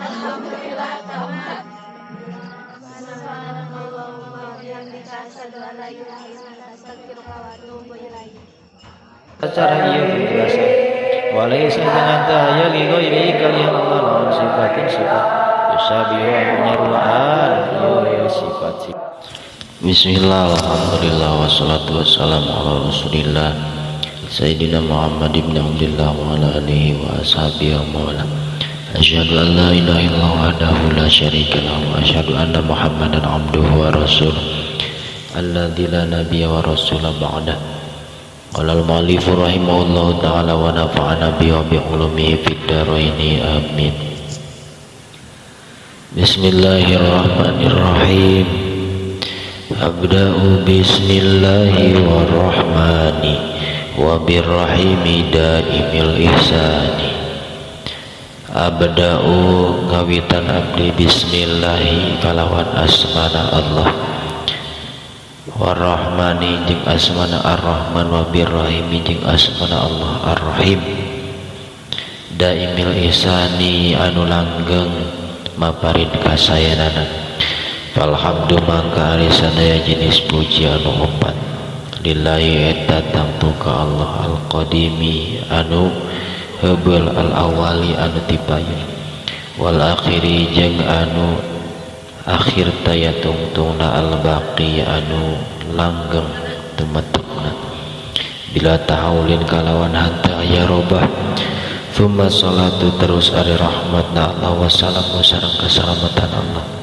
Alhamdulillah tamat. Subhanallahumma wa bihamdika asyhadu an la ilaha illa anta astaghfiruka wa atubu ilaik. Secara iya biasa. Walaysa jangan tahaya li ghairi kalian Allah lawan sifatin sifat. Yusabihu menyeruan ya sifat. Bismillah, alhamdulillah, wassalatu wassalamu ala rasulillah Sayyidina Muhammad ibn Abdullah wa ala alihi wa ashabihi wa mawala. Asyhadu an la ilaha illallah wahdahu la syarika lahu wa asyhadu anna Muhammadan abduhu wa rasuluh alladzi la nabiyya wa rasula ba'dah. Qala al-mu'allifu rahimahullahu ta'ala wa nafa'ana bihi wa bi ulumihi fid dharaini amin. Bismillahirrahmanirrahim. Abda'u bismillahi warrahmani wa birrahimi daimil ihsani. Abda'u ngawitan abdi bismillahi kalawan asmana Allah, warrahmani jeung asmana ar-rahman, wa birrahimi jeung asmana Allah ar-rahim. Daimil ihsani anu langgeng maparin kasayanana. Falhamdu mangka ari sadaya jenis puji anu opat lillahi eta tangtu ka Allah al-qadimi anu heubeul al-awali anu tipayun, wal akhiri jeung anu akhir taya tungtungna al-baqi anu langgeng temetepna bila tahawulin kalawan hanta aya robah. Tsumma salatu terus ari rahmatna Allah wassalamu sareng kasalamatan Allah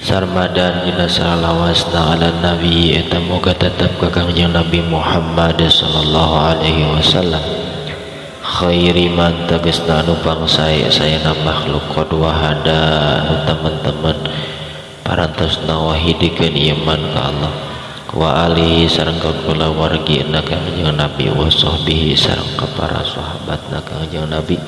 sarmadan dina salawasna ala nabi eta moga tetep ka Kangjeng Nabi Muhammad sallallahu alaihi wasallam khairi man tegasna anu pangsae sayana makhluk qadwa hada anu teman-teman parantos nawahidikeun iman ka Allah wa ali sareng kulawargina Kangjeng Nabi wa sahbihi sareng ka para sahabatna Kangjeng Nabi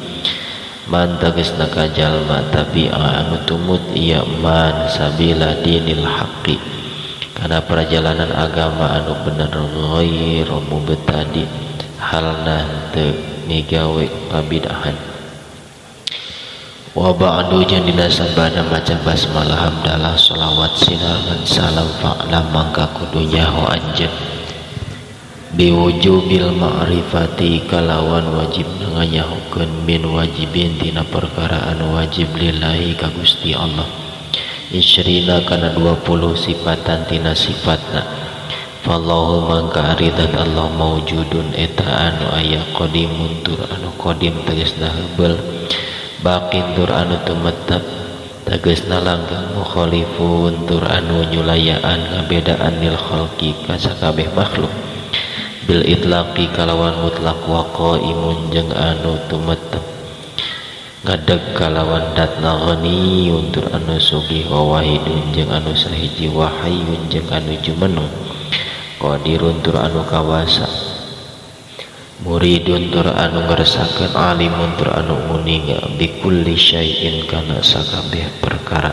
man tegasna ka jalma tabi'a anu tumut ieu man sabila dinil haqqi kana perjalanan agama anu bener ghair mubtadi halna teu migawe kabidahan. Wa ba'du jeung dina sabada maca basmalah hamdalah shalawat sinaran salam fa'lam mangka kudu nyaho anjeun biwujubil ma'rifati kalawan wajib nganyahokeun min wajibin tina perkara anu wajib lillahi ka Gusti Allah isyrina kana 20 sifatan tina sifatna. Fallahu mangka aridat Allah maujudun eta anu aya qadimun tur anu qadim tegasna heubeul, baqin tur anu tumetep tegasna langgeng, mukhalifun tur anu nyulayaan ngabedaan lil khalqi ka sakabeh makhluk bil itlaqi kalawan mutlak, wa qaimun jeung anu tumetep ngadeg kalawan datna ghaniyun tur anu sugih, wa wahidun jeung anu sahiji, wa hayyun jeung anu jumeneng, qadirun tur anu kawasa, muridun tur anu ngeresakeun, alimun tur anu muning bikulli syai'in kana sakabeh perkara,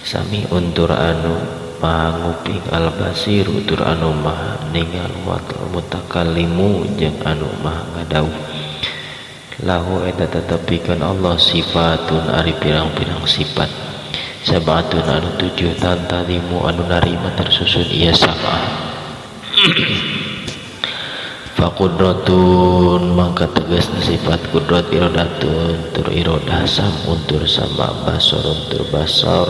sami'un tur anu maha nguping, al-basiru tur anu maha ningal, wa mutakallimu jeung anu maha ngadawuh. Lahu eta tetepikeun Allah sifatun ari pirang-pirang sifat, sabatun anu 7 tantalimu anu narima tersusun ieu sab'ah. Faqudratun mangka tegasna sifat qudrat, iradatun tur iradah, samun tur sama, basarun tur basar,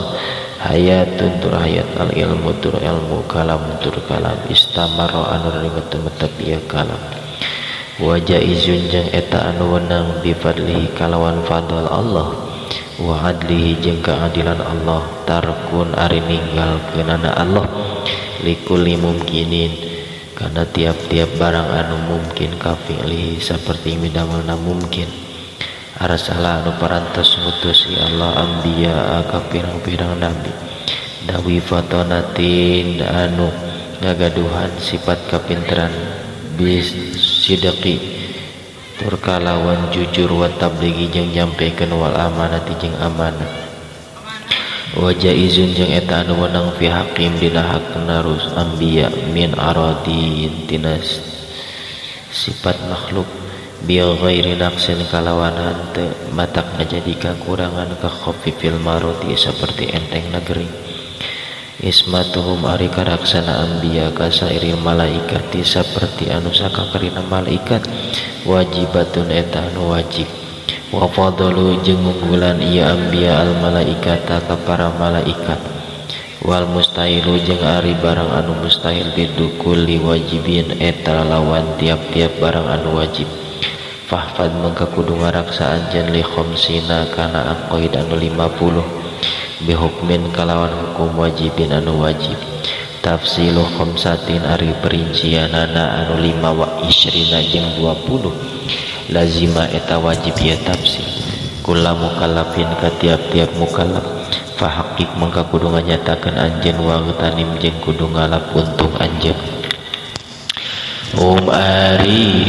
hayatun tur hayat, al ilmu tur ilmu, kalam tur kalam, istamara anu ringetep ieu kalam, wa jaizun jeung eta anu wenang bi fadlihi kalawan fadl Allah, wa adlihi jeung keadilan Allah, tarkun ari ninggalkeunana Allah likulli mumkinin karena tiap-tiap barang anu mungkin kafi'lihi seperti midamelna mungkin. Arsalah anu parantos ngutusi Allah anbiya ka pirang-pirang nabi, dawi fatonatin anu ngagaduhan sifat kapinteran, bis sidqi tur kalawan jujur, wa tablighi jeung nyampekeun, wal amanati jeung amanah, wa jaizun jeung eta anu wenang fi haqqim dina hakna rus anbiya min aradin tina sifat makhluk bi ghairi naqsin kalawan henteu matak jadi kakurangan ka khafifil marudi seperti enteng negeri ismatuhum ari karaksana anbiya kasairil malaikati seperti anu sakakarina malaikat wajibatun eta anu wajib wa fadalu jeung unggulan ieu anbiya al malaikata ka para malaikat wal mustahilu jeung ari barang anu mustahil bidukuli wajibin eta lawan tiap-tiap barang anu wajib fahfad mangka kudu ngaraksaan jan li khamsina kana aqaid anu 50 bihukmin kalawan hukum wajibin anu wajib tafsilu khamsatin ari perincianana anu 5 wa isrina jeung 20 lazima eta wajib ya tafsil kula mukallafin ka tiap-tiap mukallaf fahaqqiq mangka kudu nganyatakeun anjeun wa tanim jeung kudu ngalap untung anjeun ari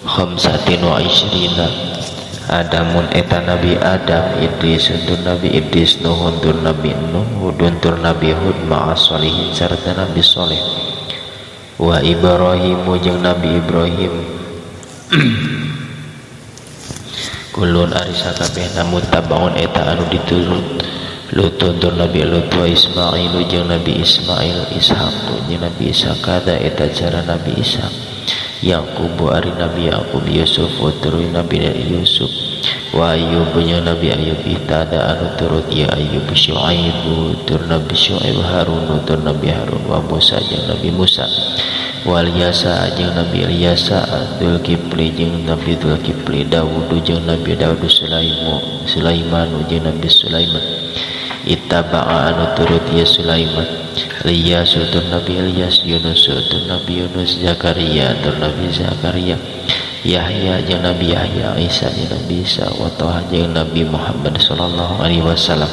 khamsatin wa isrina Adamun eta Nabi Adam Idris untuk Nabi Idris Nuh untuk Nabi Nuh Hud untuk Nabi Hud ma'as solihin serta Nabi Soleh wa Ibrahim jeung Nabi Ibrahim kulun ari sakabehna muttabaun eta anu diturut Lut untuk Nabi Lut wa Ismail jeung Nabi Ismail Ishaq jeung Nabi Ishaq kada eta cara Nabi Ishaq Yaqub ari Nabi Yaqub Yusuf turun Nabi Yusuf wa Ayyub jeung Nabi Ayyub itada anu turut ya Ayyub Syuaib tur Nabi Syuaib Harun tur Nabi Harun wa Musa jeung Nabi Musa wal Yasa jeung Nabi Ilyasa Dzulkifli jeung Nabi Dzulkifli Daud jeung Nabi Daud Sulaiman jeung Nabi Sulaiman ittaba'a anu turut ya Sulaiman Ilyas tur Nabi Ilyas Yunus tur Nabi Yunus Zakaria tur Nabi Zakaria Yahya jeung Nabi Yahya Isa jeung Nabi Isa wa Toha jeung Nabi Muhammad sallallahu alaihi wasallam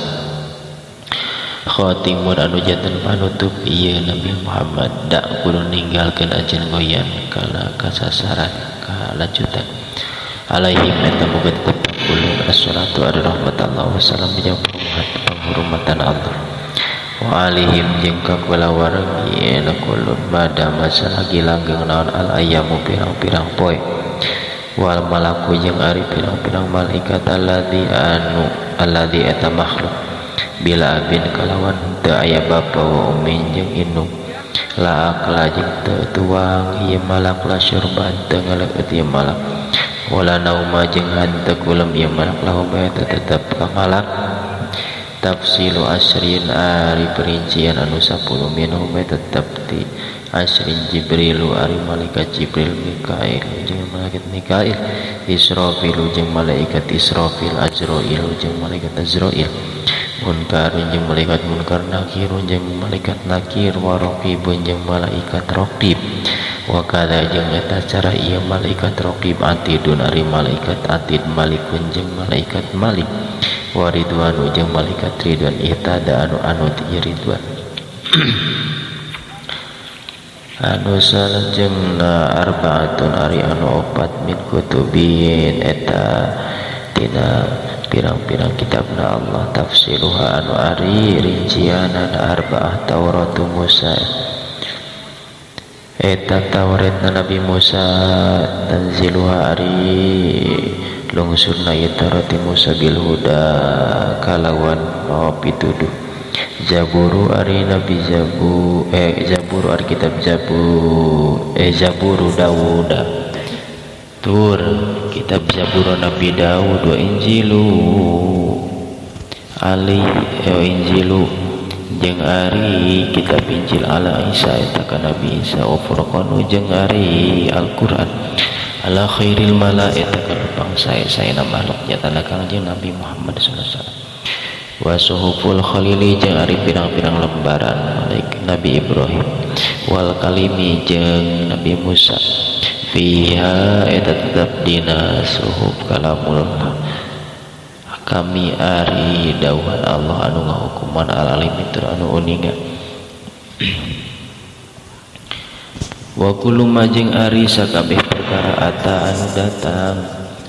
khatimun anu janten panutup ieu Nabi Muhammad da kudu ninggalkeun ajeun goyan kana kasasaran kalanjutan alaihim eta boget kulun assalatu ala rahmatullah wassalam jeung penghormatan Allah wa alihim jeung kakula wargi ena kulun bada masalah langgeng naon al ayamu pirang-pirang poe wal malaku jeung ari pirang-pirang malaikat alladzi eta makhluk bila abin kalawan teu aya bapa wa ummin jeung indung la akla jeung teu tuang ieu malak la syurban teu ngaleut ieu malak wala nauma jeung hanteu kulum ieu malak lahu bae tetep ka malak tafsilu asrin ari perincian anu 10 minhum tetep di asrin Jibrilu ari malaikat Jibril Mikail jeung malaikat Mikail Israfil jeung malaikat Israfil Azrail jeung malaikat Azrail Munkar jeung malaikat Munkar Nakir jeung malaikat Nakir wa Raqib jeung malaikat Raqib wa kada jeung eta cara ieu malaikat Raqib Atidun ari malaikat Atid Malikun jeung malaikat Malik wa Ridwan jeung malaikat Ridwan ihtada anu Ridwan anu salajengna arbaatun ari anu opat min kutubin eta tina pirang-pirang kitabna Allah tafsiruha anu ari rincianan arbaah Taurat Musa eta Tauratna Nabi Musa tanziluha ari lungsurna ieu Taurat Musa bil huda kalawan pituduh Zaburu ari Nabi Zaburu ari kitab Zaburu Daud tur kitab Zaburu Nabi Daud wa Injilu Ali Injilu jeung ari kitab Injil ala Isa eta ka Nabi Isa wa Furqanu jeung ari Al-Qur'an ala khairil malaa'ikati ka bangsa-saena makhluk nyatana Kangjeng Nabi Muhammad sallallahu alaihi wasallam wa suhuful khalili jeung ari pirang-pirang lembaran Nabi Ibrahim wal kalimi jeung Nabi Musa fiha eta tetep dina suhuf kalamul kami ari dawuhan Allah anu ngahukuman al alim tur anu uninga wa kullu majeng ari sakabeh perkara ata anu datang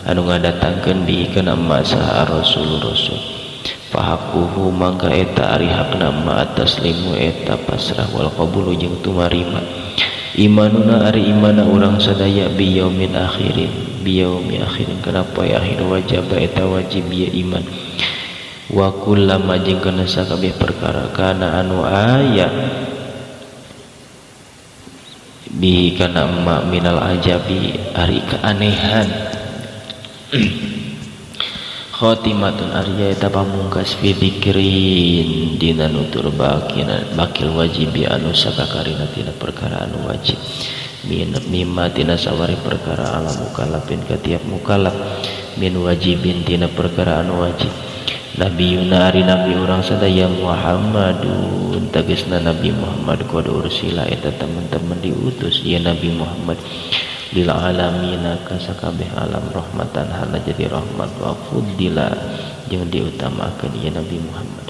anu ngadatangkeun biikeun amma saha rasul fahaquhu mangka eta ari hakna ma ataslimu eta pasrah wal qabulu jeung tumarima imanuna ari imana urang sadaya biyaumil akhirin biyaumi akhirin kenapa ya akhir wajib eta wajib ya iman wa kullama jeung kana sakabeh perkara kana anu aya bi kana ma minal ajabi ari keanehan khotimatun arya eta pamungkas fi dzikrin dina nutur bakil wajib anu sakakarina tina perkara anu wajib mimma tina sawari perkara ala mukallafin ka tiap mukallaf min wajibin tina perkara anu wajib nabiyuna ari nabi urang sadaya Muhammadun tegasna Nabi Muhammad qad ursila eta teman-teman diutus ya Nabi Muhammad lil alamina ka sakabeh alam rahmatan hana jadi rahmat wa fuddila jeung diutamakeun ya Nabi Muhammad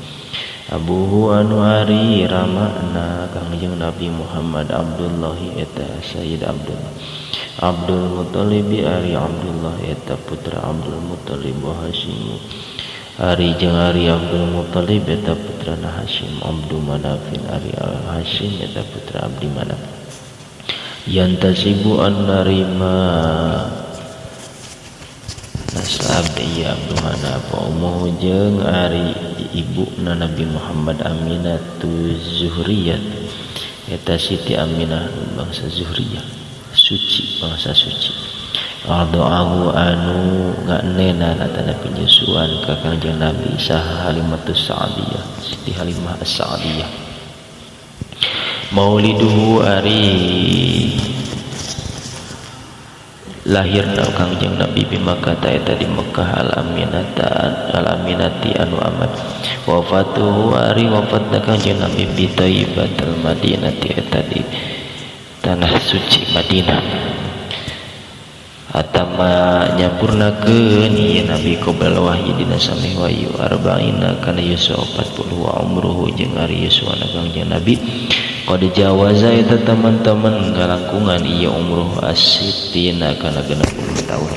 abuhu anu ari ramana kangjeng Nabi Muhammad Abdullah eta Sayyid Abdul Muthalib ari Abdullah eta putra Abdul Muthalib wa Hashim ari jeung ari Abdul Muthalib eta putrana Hashim Abdul Manafin ari Hashim eta putra Abdi Manaf yantasibu an narima nasab iya Abdul Manaf umuh jeung ari ibuna Nabi Muhammad Aminatu Zuhriyah eta Siti Aminah bangsa Zuhriyah suci bangsa suci Adu'ahu anu nganena natana penyusuan ka Kangjeng Nabi saha Halimatus Sa'diyah Siti Halimah As-Sa'diyah mauliduhu ari lahirna Kangjeng Nabi bi Makkah eta di Mekah al-aminati anu aman wafatuhu ari wafatna Kangjeng Nabi bi Thaibatul Madinati eta di tanah suci Madinah atama nyampurnakeun ieu Nabi qabla wahyi dina samih wahyu arba'ina kana yuswa 40 wa umruhu jeung ari yuswana Kangjeng Nabi qad jawaza eta teman-teman ngalangkungan ieu umruh asitina kana 60 tahun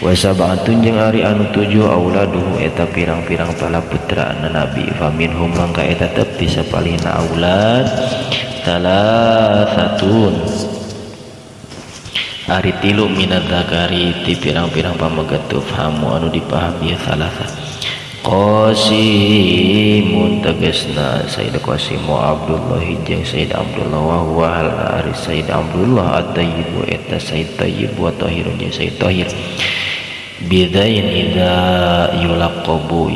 wa sab'atun jeung ari anu 7 auladuhu eta pirang-pirang pala putraana Nabi faminhum mangka eta tepi sapalihna aulad salasatun ari tilu minat zakari ti pirang-pirang pamagatuk hamu anu dipahami salasa Qasimun tegasna Sayyid Qasim wa Abdullah jeung Sayyid Abdullah wa huwa hal ari Sayyid Abdullah at-Tayyib eta Sayyid Tayyib wa Tahir jeung Sayyid Tahir bidain idza yulaqabu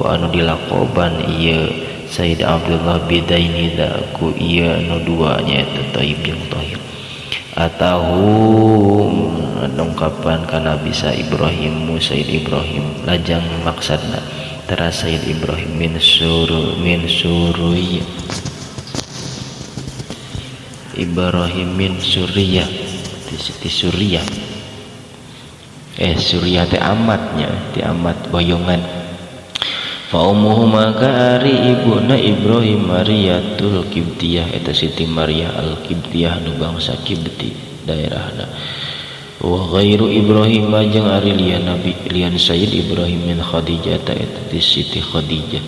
anu dilaqoban ieu Sayyid Abdullah bidain idza ku ieu anu dua nya eta Tayyib jeung Tahir atahu nongkapan kana bisa Ibrahim Sayyid Ibrahim lajang maksudna tara Sayyid Ibrahim min suriyah Ibrahim min suriyah di Suriah Suriah teh amatnya ti amat boyongan fa ummuhu maka ari ibuna Ibrahim Mariyatul Qibtiyah eta Siti Maryah Al-Qibtiyah nu bangsa Qibti daerahna wa ghairu Ibrahim jeung ari lian Sayyid Ibrahim min Khadijah eta di Siti Khadijah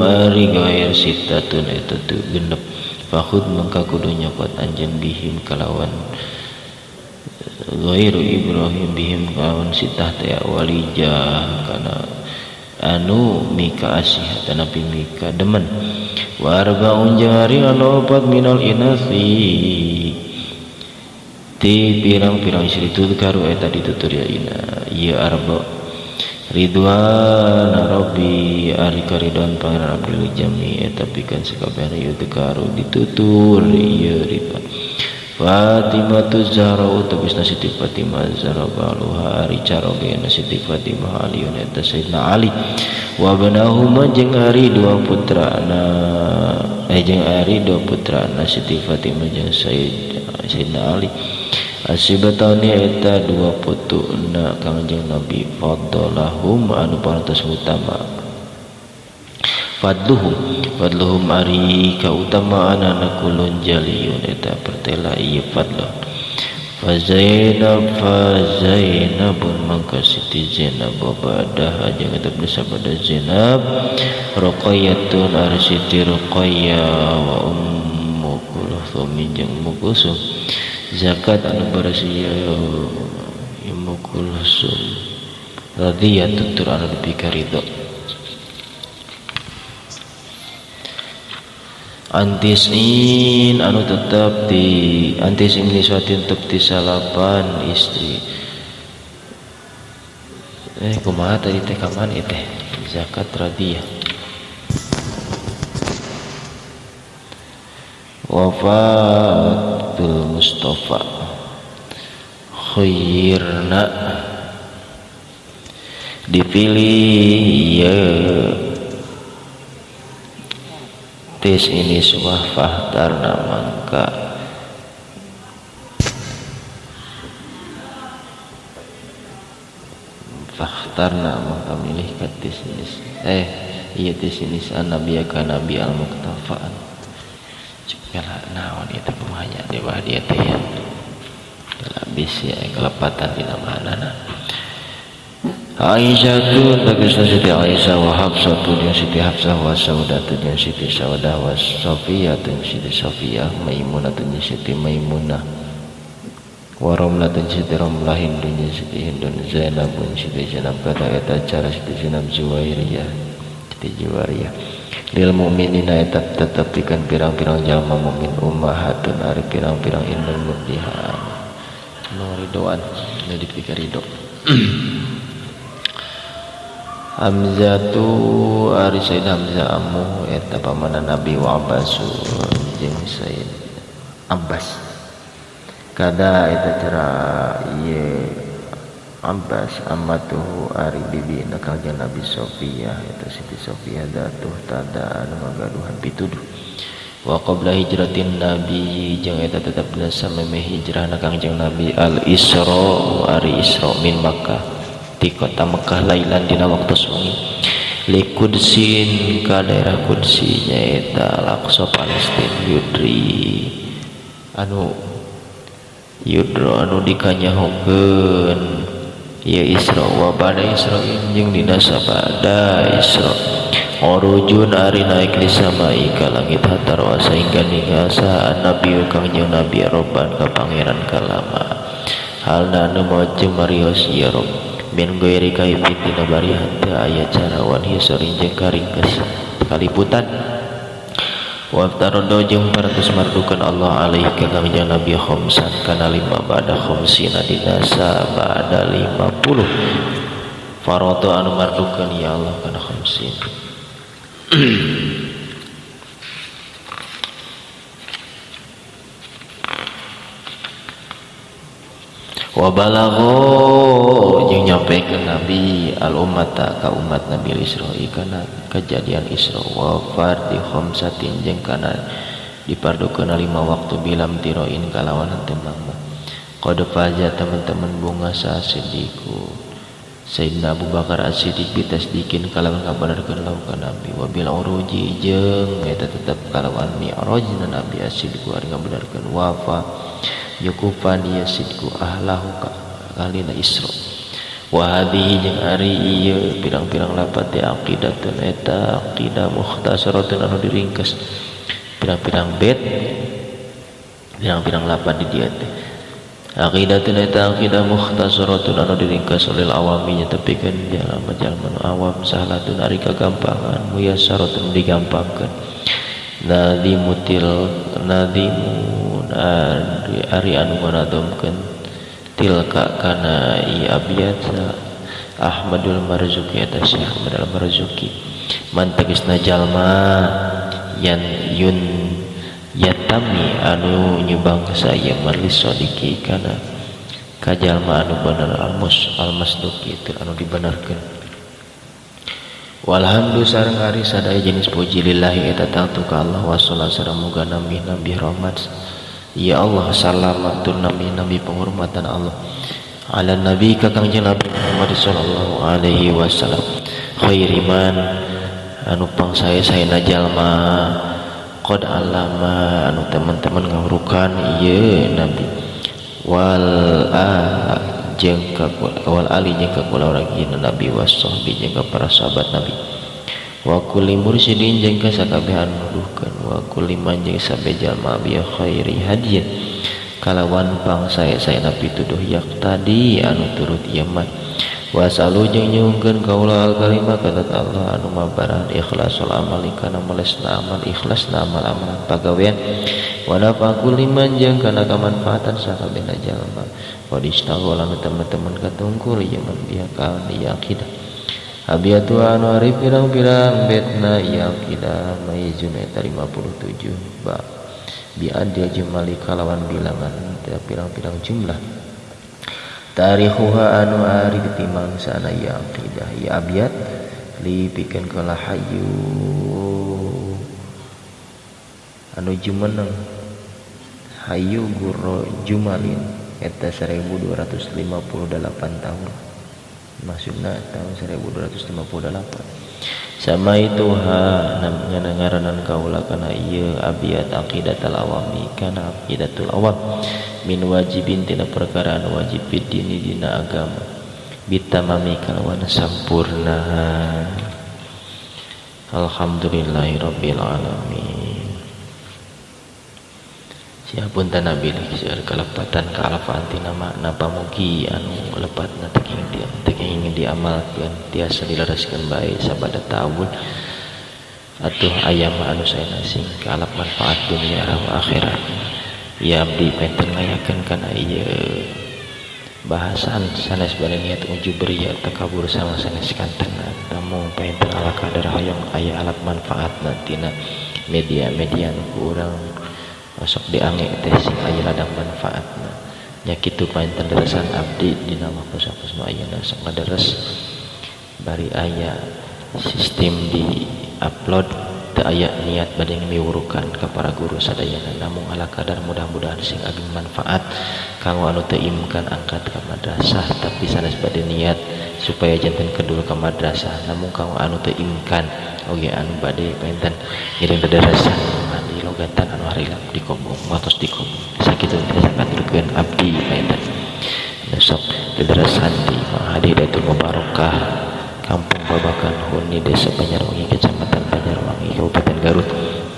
ari gair sitatun eta tu genep fakhud mangka kudu nyokot anjeun bihim kalawan ghairu Ibrahim bihim kalawan sitah teh walijah kana anu mika asih tanapi mika demen wa arbaun jari anu opat minal inasi ti pirang-pirang istri tudkaru eta ditutur ya ina ieu arba ridwan rabbi ari karidon pangeran abdul jami eta pikeun sakabehna ieu tudkaru ditutur ieu ridwan Fatimatu Zahra utabisna Siti Fatimah Zahra baluha ari carogena Siti Fatimah Aliun eta Sayyidina Ali wa banahuma jeung ari dua putrana jeung ari dua putrana Siti Fatimah jeung Sayyidina Ali asibatani eta dua putuna Kangjeng Nabi fadlahum anu parantos utama fadluhum ari kautamaan anak kulun jaliyun eta pertela ieu fadluh fa Zainabun mangka Siti Zainab badah jeung eta sabada Zainab Ruqayyatun ari Siti Ruqayyah wa ummu kulthumi jeung Ummu Kulsum zakat anu barasia Ummu Kulsum radhiyatun tur anu dipikaridho antisin anu tetap di antisin niswatin tetap di salapan istri kumaha tadi teh kaman teh zakat radiyah wafatul Mustafa khairna dipilih ya tis ini suah fahtarna mangka milih ka tis ini iya tis ini nabi ka nabi al-muktafaan cepela naon itu pemahanya di bawah dia teh ya labis ya kelepatan di nama-nama Aisyah tu tegasna Siti Aisyah wa Hafsah tu jeung Siti Hafsah wa Saudah tu jeung Siti Saudah wa Safiyah tu jeung Siti Safiyah Maimunah tu jeung Siti Maimunah wa Ramlah tu jeung Siti Ramlah Hindu jeung Siti Hindun Zainab jeung Siti Zainab kata eta cara Siti Zainab Juwairiyah Siti Juwairiyah lil mukminina eta tetepikeun pirang-pirang jalma mukmin ummahatun ari pirang-pirang indung murdihan nu ridhoan nu dipikarido Hamzatu ari Sayyid Hamzah amu eta pamanah Nabi wa Abbasu jeung Sayyid Abbas kada eta cara ieu Abbas amatuhu ari bibi nakajeng Nabi Sofiyah eta Siti Sofiyah datuh tada anu ngagaduhan pituduh wa qabla hijratin Nabi jeung eta tetep dina samemeh hijrahna Kangjeng Nabi al-Isra ari Isra min Makkah di kota Mekah lailan dina waktu sungi li Qudsin ka daerah Qudsi nyaeta Al-Aqsa Palestina yudro anu dikanyahokeun ya Isra wa bada Isra jeung dina sabada Isra urujun ari naik li samai ka langit hatar wa sehingga ningasa Nabi Kangjeng Nabi Robban ka pangeran kalama halna anu moje marios ya Rob min goiri kaifin dina bari hante aya cara wan hisorin jeung karingkeus kaliputan waftarodo jeung paratus mardukan Allah alaihi ka Kangjeng Nabi khamsan kana 5 ba'da khamsina dina ba'da 50 farodo anu mardukan ya Allah kana khamsin wa balagho jeung nyampikeun Nabi al ummata ka umat Nabi Isra'i kana kejadian Isra wa fardi khamsatin jeung kana dipardukeun 5 waktu bilam tiroin kalawan henteu mangga qad faza teman-teman bunga sasidiku Sayyidina Abu Bakar As-Siddiq bitasdikin kalawan ngabenerkeun lahu ka Nabi wa bil uruji jeung eta tetep kalawan mi'rajna Nabi As-Siddiq ari ngabenerkeun wafa yukufan ya sidku ahlahu kalina Isra wa hadhihi jeung ari ieu pirang-pirang lapat di aqidatun eta aqidah mukhtasaratun anu diringkes pirang-pirang bait pirang-pirang lapat di dieu teh aqidatun eta aqidah mukhtasaratun anu diringkes oleh awami nyatepikeun jalma-jalma awam sahlatun ari kagampangan muyassaratun digampangkeun nadimun ari anu nganadomkeun tilka kana ieu abiyat Ahmadul Marzuki eta Syekh Ahmad al-Marzuki man tegasna jalma yan yun yatami anu nyubang saya marlis sodiki kana kajalma anu bener al-masduki itu anu dibenarkeun walhamdu sareng ari sadaya jenis puji lillahi eta tangtu ka Allah wa sallallahu sareng muga nabi rahmat ya Allah salamatun nabi penghormatan Allah ala nabi ka Kangjeng Nabi Muhammad sallallahu alaihi wasallam khairiman anu pangsaya-sayana jalma qad alama anu teman-teman ngawrukan ieu nabi wal jeung ka wal ali jeung ka kula ragina nabi wasahbi jeung ka para sahabat nabi wa kulli mursyidin jeung ka sakabehan nuduhkeun wa kulli man jeung sabe jalma bi khairi hadiyin kalawan pangsae-saena pituduh yaqtadi anu turut ieu mah wasalu jeung nyuhkeun kaula al kalimah katat Allah anu mabaran ikhlasul amali kana melesna amal ikhlasna amal amalan pagawean wa nafa kulli man jeung kana kamanfaatan sakabehna jalma wa distaghola teman-teman katungkul ieu man biha ka yaqidah abiatu anu ari pirang-pirang betna yaqidah maizun eta 57 ba biadil jumali kalawan bilangan pirang-pirang jumlah tarikhuha anu ari timang sana yaqidah ya abiat li pikeun kala hayu anu jumeneng hayu guru jumalin eta 1258 tahun maksudna tahun 1258 sama itu ngaranan kaula kana ieu abiyat aqidatul awami kana aqidatul awam min wajibin tina perkara anu wajib dini dina agama bitamami kalawan sampurna alhamdulillahirabbil alamin siapun tanah bilih seueur kalepatan kaalafaan tina makna pamugi anu lepatna teu ingin diamalkeun tiasa dilereskeun bae sabada tahun atuh aya mah anu saena sing kalap manfaat dunia sareng akhirat ya abdi penten ngayakeun kana ieu bahasan sanes bade niat ujub riya takabur sama sanes kantena namun penten ala kadar hoyong aya alat manfaatna tina media-media anu urang sok diange teh sing aya ladang manfaatna nya kitu painten derasan abdi dina waktu-waktu nu ayeuna sok ngaderes bari aya sistem di upload teu aya niat bade miwurukan ka para guru sadayana namung ala kadar mudah-mudahan sing ageng manfaat kanggo anu teu imkan angkat ka madrasah tapi sanes bade niat supaya janten kedul ka madrasah namung kanggo anu teu imkan oge anu bade painten ngiring derasan di logatan anu harilap di kobong watos di kobong sakitu tiasa katurkeun abdi painten besok derasan di Mahadidatul Mubarakah Kampung Babakan Huni Desa Banyarwangi Kecamatan Banyarwangi Kabupaten Garut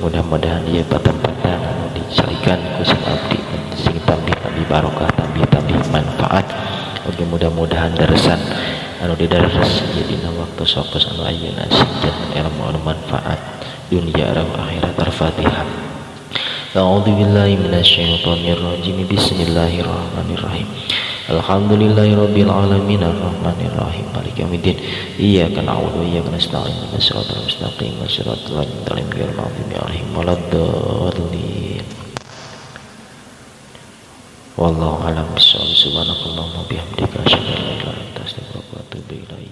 mudah-mudahan ieu patempatan anu dicarikan ku sang abdi sing tambih barokah tambih manfaat oge mudah-mudahan derasan anu didares ieu dina waktu sokos anu ayeuna sing janten ilmu anu manfaat dunia arang akhirat al-fatihah a'udzu billahi minasyaitonir rajim bismillahirrahmanirrahim alhamdulillahirabbil alamin arrahmanir rahim maliki yaumiddin iyyaka na'budu wa iyyaka nasta'in ihdinas siratal mustaqim siratal ladzina an'amta 'alaihim ghairil maghdubi 'alaihim waladdallin wallahu a'lam bishawab subhanakallahumma bihamdika asyhadu an la ilaha illa anta astaghfiruka wa atubu ilaik.